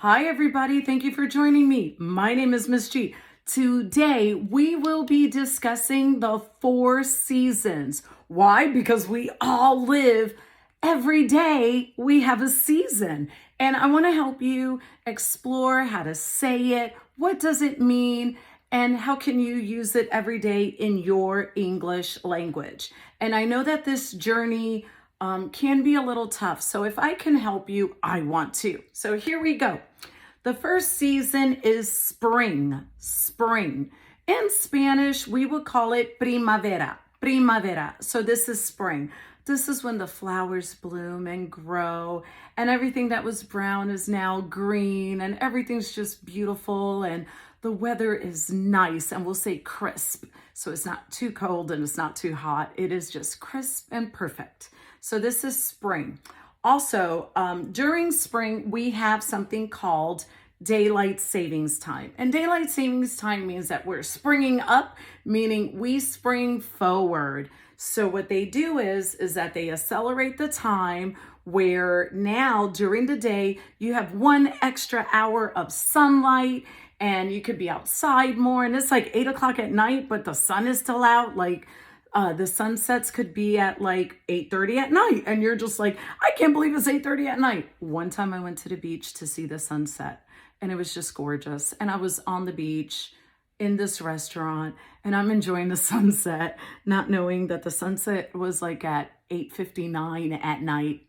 Hi, everybody. Thank you for joining me. My name is Miss G. Today, we will be discussing the 4 seasons. Why? Because we all live every day, we have a season. And I want to help you explore how to say it, what does it mean, and how can you use it every day in your English language. And I know that this journey can be a little tough. So if I can help you, I want to. So here we go. The first season is spring. Spring. In Spanish, we would call it primavera. Primavera. So this is spring. This is when the flowers bloom and grow, and everything that was brown is now green, and everything's just beautiful, and the weather is nice, and we'll say crisp. So it's not too cold and it's not too hot. It is just crisp and perfect. So this is spring. Also, during spring, we have something called daylight savings time. And daylight savings time means that we're springing up, meaning we spring forward. So what they do is that they accelerate the time where now during the day, you have 1 extra hour of sunlight and you could be outside more. And it's like 8 o'clock at night, but the sun is still out. Like the sunsets could be at like 8:30 at night. And you're just like, I can't believe it's 8:30 at night. One time I went to the beach to see the sunset and it was just gorgeous. And I was on the beach in this restaurant and I'm enjoying the sunset, not knowing that the sunset was like at 8:59 at night,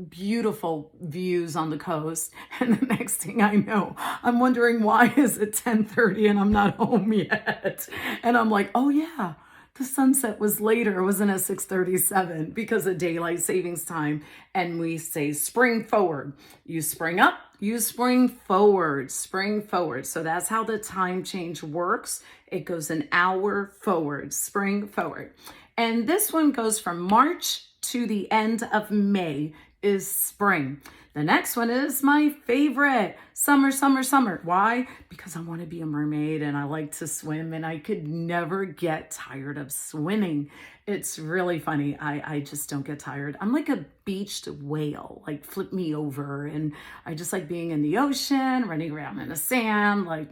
beautiful views on the coast. And the next thing I know, I'm wondering why is it 10:30 and I'm not home yet? And I'm like, oh yeah, the sunset was later. It wasn't at 6:37 because of daylight savings time. And we say spring forward. You spring up, you spring forward, spring forward. So that's how the time change works. It goes an hour forward, spring forward. And this one goes from March to the end of May is spring. The next one is my favorite, summer, summer, summer. Why? Because I want to be a mermaid and I like to swim and I could never get tired of swimming. It's really funny. I just don't get tired. I'm like a beached whale, like flip me over. And I just like being in the ocean, running around in the sand, like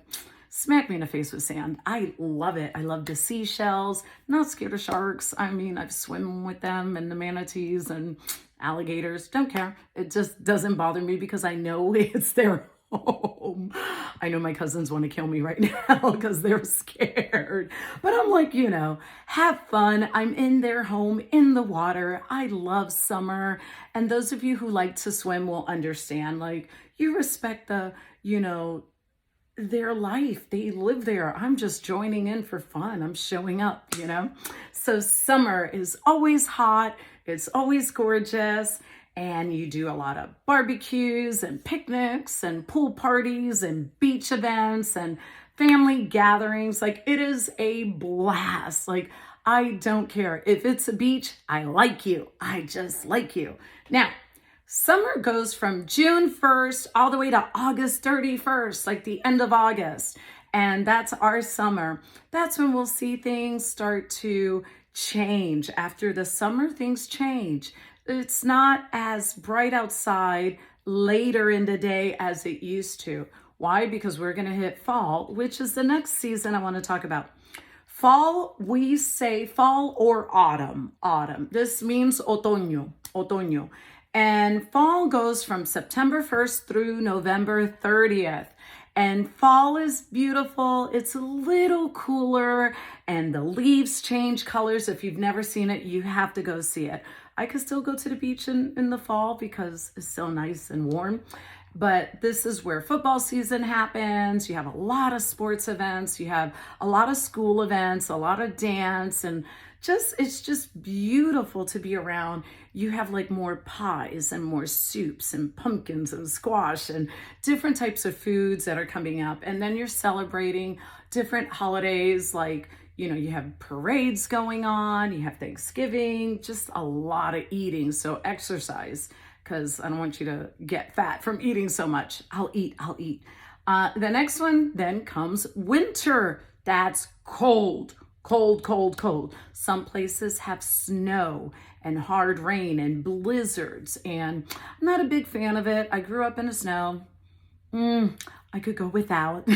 smack me in the face with sand. I love it. I love the seashells. Not scared of sharks. I mean, I've swum with them and the manatees and alligators. Don't care. It just doesn't bother me because I know it's their home. I know my cousins want to kill me right now because they're scared. But I'm like, have fun. I'm in their home in the water. I love summer. And those of you who like to swim will understand. Like, you respect their life. They live there. I'm just joining in for fun. I'm showing up, So summer is always hot. It's always gorgeous. And you do a lot of barbecues and picnics and pool parties and beach events and family gatherings. Like, it is a blast. Like, I don't care. If it's a beach, I like you. I just like you. Now, summer goes from June 1st all the way to August 31st, like the end of August. And that's our summer. That's when we'll see things start to change. After the summer, things change. It's not as bright outside later in the day as it used to. Why? Because we're going to hit fall, which is the next season I want to talk about. Fall, we say fall or autumn. Autumn. This means otoño. Otoño. And fall goes from September 1st through November 30th. And fall is beautiful. It's a little cooler and the leaves change colors. If you've never seen it, you have to go see it. I could still go to the beach in the fall because it's still nice and warm. But this is where football season happens. You have a lot of sports events. You have a lot of school events, a lot of dance, and it's just beautiful to be around. You have like more pies and more soups and pumpkins and squash and different types of foods that are coming up. And then you're celebrating different holidays like, you have parades going on, you have Thanksgiving, just a lot of eating. So exercise, because I don't want you to get fat from eating so much. I'll eat. The next one then comes winter. That's cold. Cold, cold, cold. Some places have snow and hard rain and blizzards, and I'm not a big fan of it. I grew up in the snow. I could go without.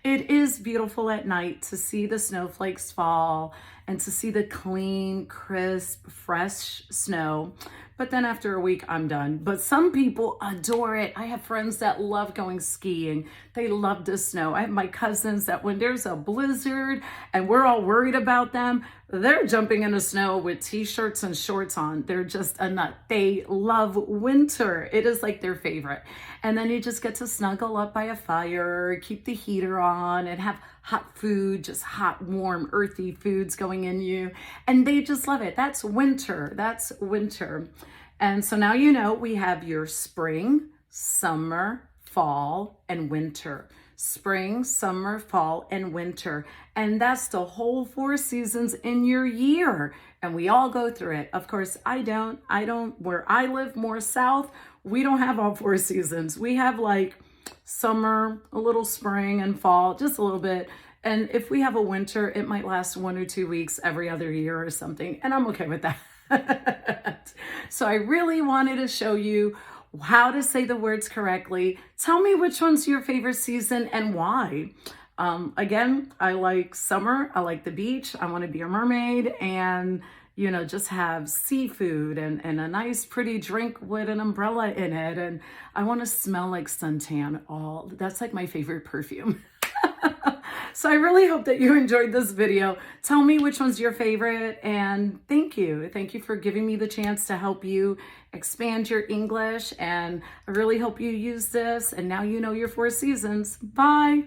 It is beautiful at night to see the snowflakes fall and to see the clean, crisp, fresh snow. But then after a week, I'm done. But some people adore it. I have friends that love going skiing. They love the snow. I have my cousins that when there's a blizzard and we're all worried about them, they're jumping in the snow with t-shirts and shorts on. They're just a nut. They love winter. It is like their favorite. And then you just get to snuggle up by a fire, keep the heater on, and have hot food, just hot, warm, earthy foods going in you. And they just love it. That's winter. That's winter. And so now you know we have your spring, summer, fall, and winter. Spring, summer, fall, and winter. And that's the whole 4 seasons in your year. And we all go through it. Of course, I don't. Where I live more south, we don't have all 4 seasons. We have like summer, a little spring and fall, just a little bit. And if we have a winter, it might last 1 or 2 weeks every other year or something. And I'm okay with that. So I really wanted to show you how to say the words correctly. Tell me which one's your favorite season and why. Again, I like summer. I like the beach. I want to be a mermaid and, you know, just have seafood and a nice pretty drink with an umbrella in it. And I want to smell like suntan. That's like my favorite perfume. So I really hope that you enjoyed this video. Tell me which one's your favorite, and thank you. Thank you for giving me the chance to help you expand your English, and I really hope you use this, and now you know your 4 seasons. Bye.